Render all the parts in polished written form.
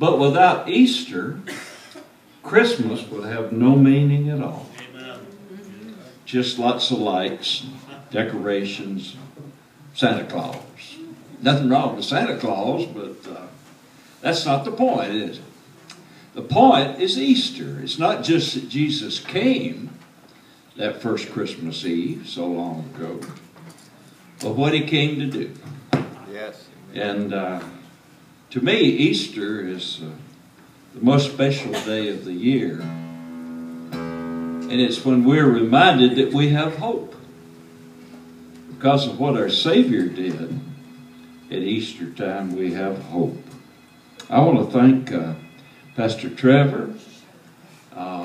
But without Easter, Christmas would have no meaning at all. Just lots of lights, decorations, Santa Claus. Nothing wrong with Santa Claus, but that's not the point, is it? The point is Easter. It's not just that Jesus came that first Christmas Eve so long ago, but what he came to do. Yes. And to me, Easter is the most special day of the year. And it's when we're reminded that we have hope. Because of what our Savior did at Easter time, we have hope. I want to thank Pastor Trevor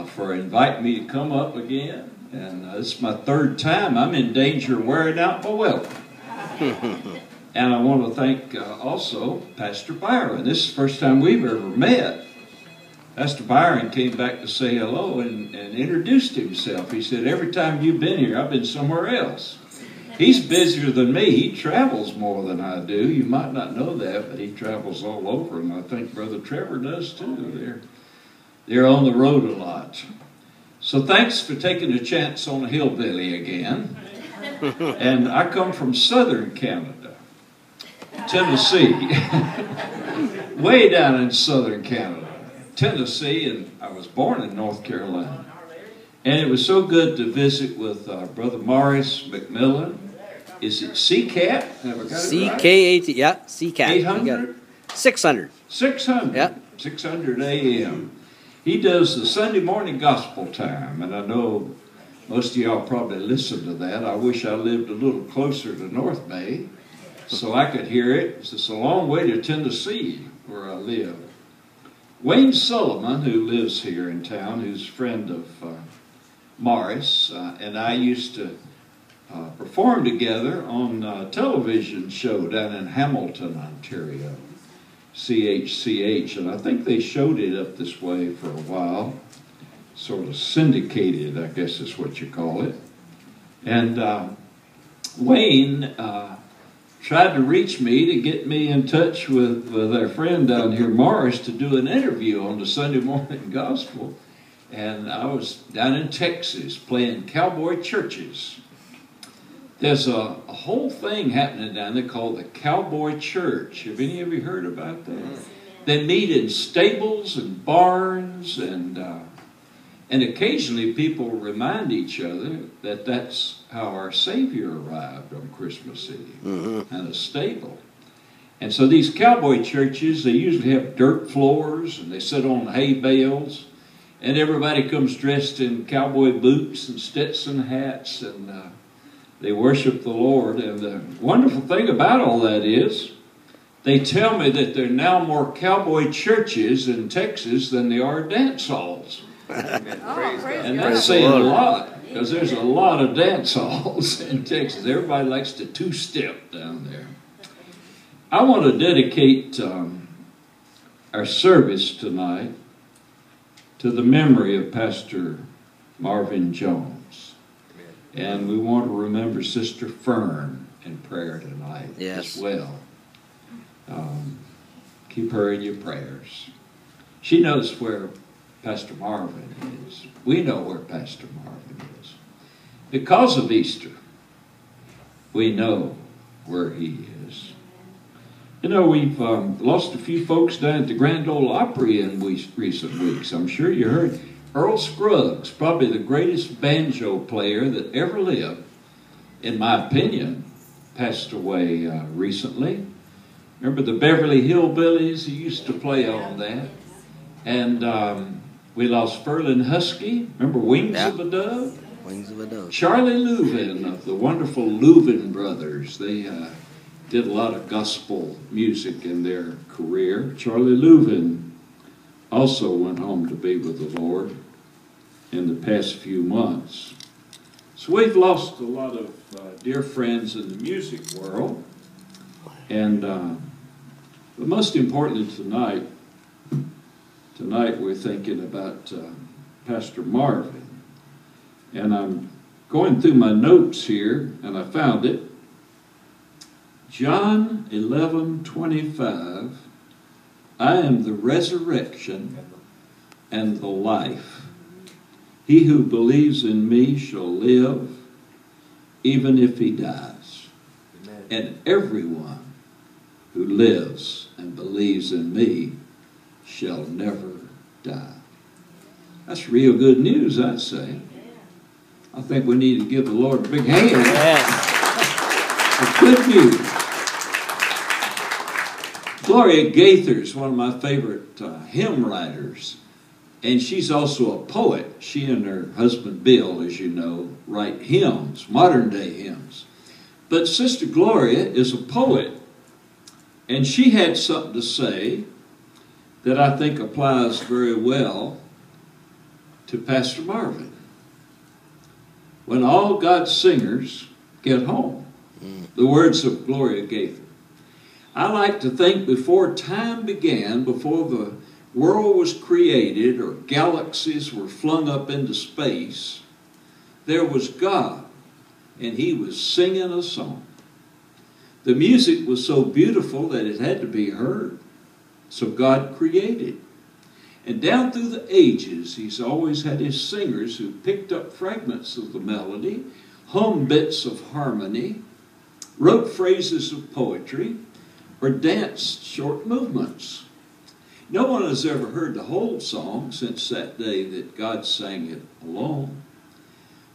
for inviting me to come up again. And this is my third time. I'm in danger of wearing out my welcome. And I want to thank also Pastor Byron. This is the first time we've ever met. Pastor Byron came back to say hello and introduced himself. He said, every time you've been here, I've been somewhere else. He's busier than me. He travels more than I do. You might not know that, but he travels all over, and I think Brother Trevor does too. They're on the road a lot. So thanks for taking a chance on a hillbilly again. And I come from southern Canada, Tennessee. Way down in southern Canada. Tennessee, and I was born in North Carolina. And it was so good to visit with Brother Morris McMillan. Is it CCAT? Have I got it C-K-A-T, right? Yeah, CCAT. 800? 600. 600. Yeah. 600 a.m. He does the Sunday morning gospel time, and I know most of y'all probably listen to that. I wish I lived a little closer to North Bay so I could hear it. It's a long way to Tennessee where I live. Wayne Sullivan, who lives here in town, who's a friend of Morris, and I used to perform together on a television show down in Hamilton, Ontario, CHCH, and I think they showed it up this way for a while, sort of syndicated, I guess is what you call it. And Wayne tried to reach me to get me in touch with our friend down here, Morris, to do an interview on the Sunday morning gospel. And I was down in Texas playing cowboy churches. There's a whole thing happening down there called the Cowboy Church. Have any of you heard about that? They meet in stables and barns, and occasionally people remind each other that that's how our Savior arrived on Christmas Eve, in a stable. And so these cowboy churches, they usually have dirt floors, and they sit on hay bales, and everybody comes dressed in cowboy boots and Stetson hats, and they worship the Lord. And the wonderful thing about all that is, they tell me that there are now more cowboy churches in Texas than there are dance halls. And that's saying a lot, because there's a lot of dance halls in Texas. Everybody likes to two-step down there. I want to dedicate our service tonight to the memory of Pastor Marvin Jones. And we want to remember Sister Fern in prayer tonight as well. Keep her in your prayers. She knows where Pastor Marvin is. We know where Pastor Marvin is. Because of Easter, we know where he is. You know, we've lost a few folks down at the Grand Ole Opry in recent weeks. I'm sure you heard. Earl Scruggs, probably the greatest banjo player that ever lived, in my opinion, passed away recently. Remember the Beverly Hillbillies? He used to play on that. And we lost Ferlin Husky. Remember Wings of a Dove? Wings of a Dove. Charlie Louvin of the wonderful Louvin brothers. They did a lot of gospel music in their career. Charlie Louvin also went home to be with the Lord in the past few months. So we've lost a lot of dear friends in the music world. And but most importantly tonight we're thinking about Pastor Marvin. And I'm going through my notes here, and I found it. John 11:25 I am the resurrection and the life. He who believes in me shall live, even if he dies. Amen. And everyone who lives and believes in me shall never die. That's real good news, I'd say. I think we need to give the Lord a big hand. Yes. It's good news. Gloria Gaither is one of my favorite hymn writers, and she's also a poet. She and her husband Bill, as you know, write hymns, modern day hymns. But Sister Gloria is a poet, and she had something to say that I think applies very well to Pastor Marvin. When all God's singers get home. The words of Gloria Gaither. I like to think before time began, before the world was created or galaxies were flung up into space, there was God, and he was singing a song. The music was so beautiful that it had to be heard. So God created. And down through the ages, he's always had his singers who picked up fragments of the melody, hummed bits of harmony, wrote phrases of poetry, or danced short movements. No one has ever heard the whole song since that day that God sang it alone.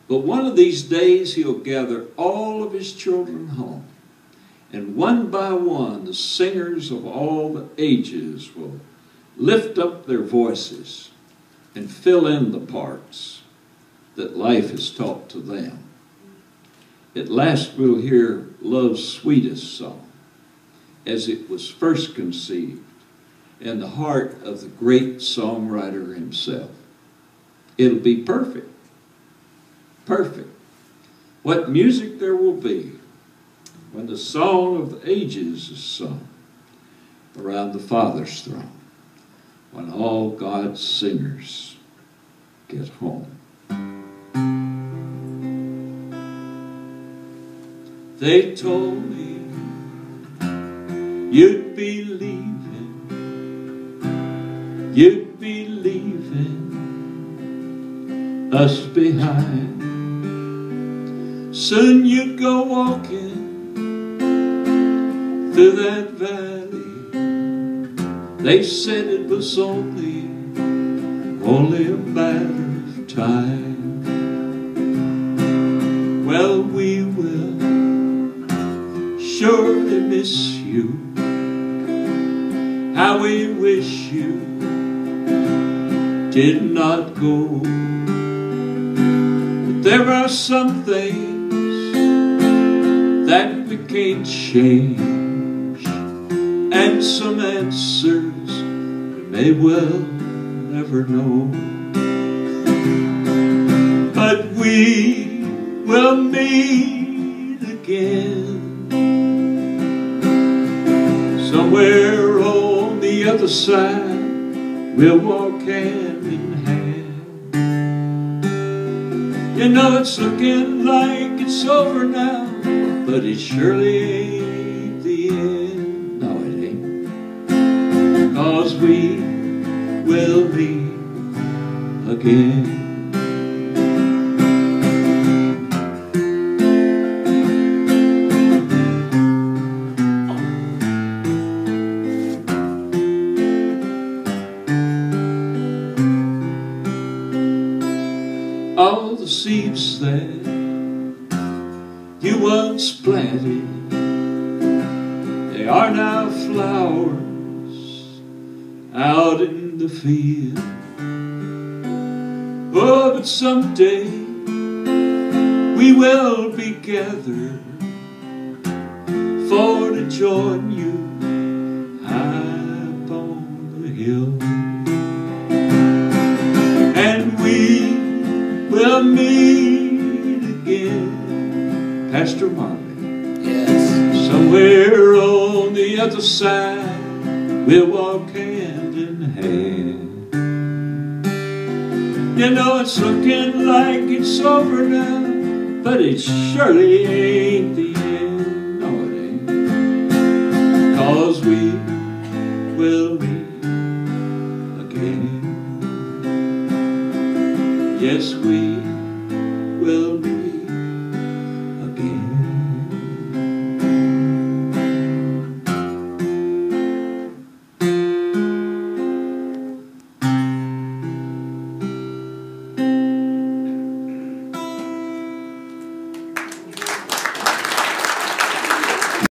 But one of these days he'll gather all of his children home, and one by one the singers of all the ages will lift up their voices and fill in the parts that life has taught to them. At last we'll hear love's sweetest song as it was first conceived in the heart of the great songwriter himself. It'll be perfect. Perfect. What music there will be when the song of the ages is sung around the Father's throne, when all God's singers get home. They told me you'd be leaving us behind. Soon you'd go walking through that valley. They said it was only a matter of time. Well, we will surely miss you. How we wish you did not go. But there are some things that we can't change, and some answers we may well never know. But we will meet again somewhere on the other side. We'll walk hand in hand. You know it's looking like it's over now, but it surely ain't the end. No, it ain't. 'Cause we will meet again. All the seeds that you once planted, they are now flowers out in the field. Oh, but someday we will be gathered for to join you high upon the hill. And we will meet again, Pastor Marvin. Yes. Somewhere on the other side, we'll walk hand in hand. You know it's looking like it's over now, but it surely ain't the end. No, it ain't. 'Cause we will meet again. Yes, we